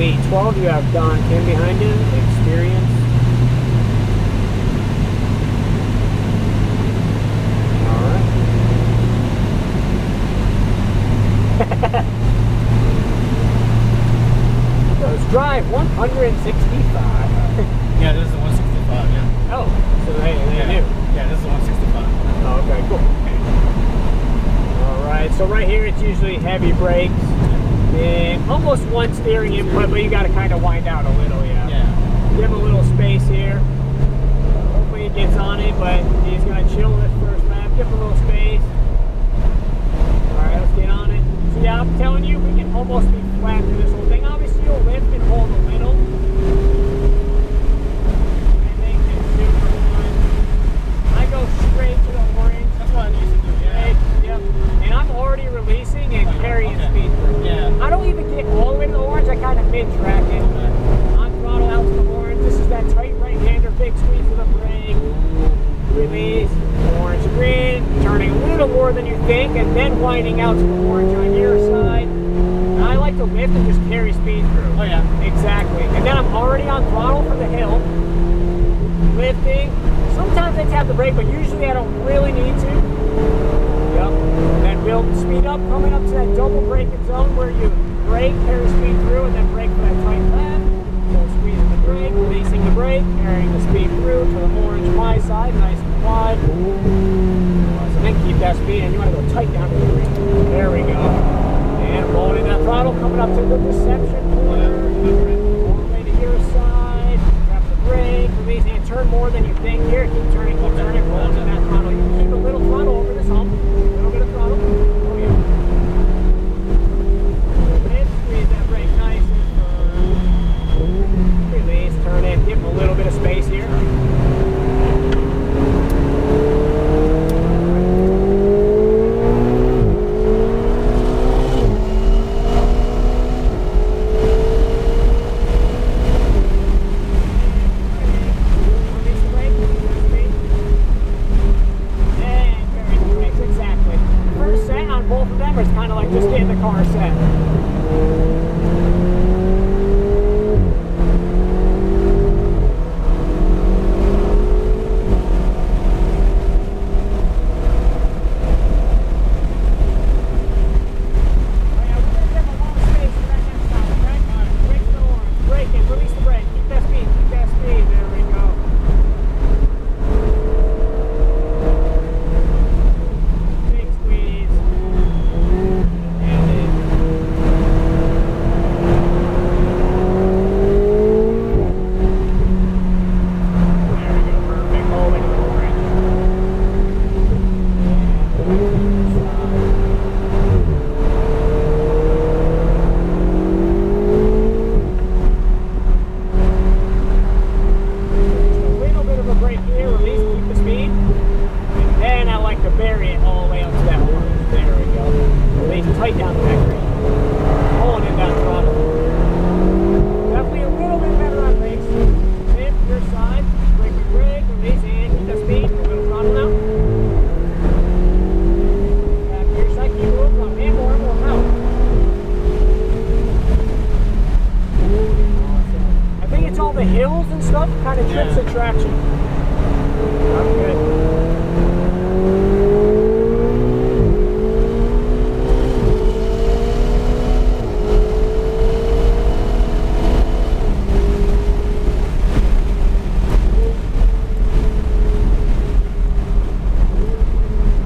812. You have Don Kim behind you. Experience. All right. Let's drive 165. Yeah, this is the 165. Yeah. Oh, so they knew. Yeah, this is the 165. Oh, okay, cool. All right, so right here it's usually heavy brakes and almost one steering input, but you got to kind of wind out a little, yeah. Give him a little space here. Hopefully he gets on it, but he's going to chill this first lap. Give him a little space. All right, let's get on it. So yeah, I'm telling you, we can almost be flat through this whole thing. Obviously, you'll lift and hold a little. Straight to the orange. That's what I used to do, yeah. Yep. And I'm already releasing and carrying speed through. Yeah. I don't even get all the way to the orange. I kind of mid-track it. On throttle out to the orange. This is that tight right-hander, big squeeze of the brake. Release. Orange green. Turning a little more than you think, and then winding out to the orange on your side. And I like to lift and just carry speed through. Oh, yeah. Exactly. And then I'm already on throttle for the hill. Lifting. Sometimes I tap the brake, but usually I don't really need to. Yep. Then we'll speed up, coming up to that double braking zone where you brake, carry speed through, and then brake for that tight left. So squeezing the brake, releasing the brake, carrying the speed through to the orange my side, nice and wide. So then keep that speed, and you want to go tight down to the green. There we go. And rolling that throttle, coming up to the reception corner. All the way to your side. Tap the brake, releasing it. Turn more than you think here. Keep turning, rolling in that throttle. You can keep a little throttle over this hump. A little bit of throttle. Oh yeah. And squeeze that brake nice and firm. Release, turn it, give them a little bit of space here. It's kind of like just getting the car set. Kind of trips the traction. Not good.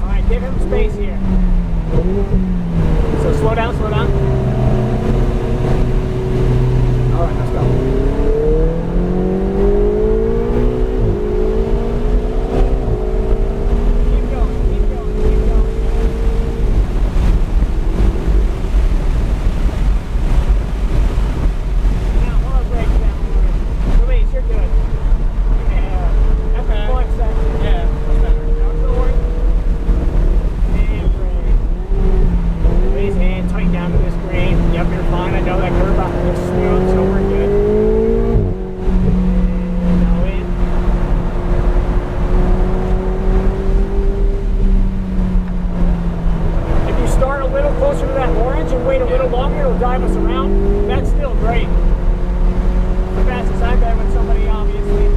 All right, give him space here. So slow down, slow down. All right, let's go. Closer to that orange and wait a little longer, it'll drive us around. That's still great. fast as I've been with somebody, obviously.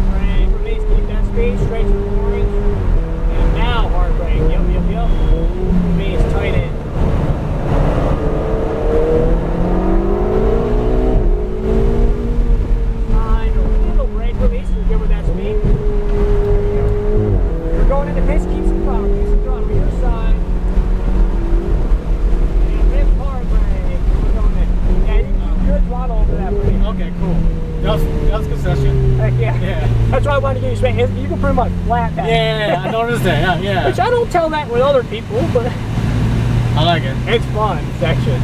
Brake, release, keep that speed, straight to the orange. And now hard brake, yep. Release, tighten. Fine, a little brake release, you're good with that speed. There you go. We're going into pace, keep some throttle, your side. And lift hard brake, we're going in. Yeah, you can keep good throttle over that brake. Okay, cool. That was concession. Heck yeah. Yeah. That's why I wanted to give you space. You can pretty much flat that. Yeah, I noticed that. Yeah. Which I don't tell that with other people, but I like it. it's fun section.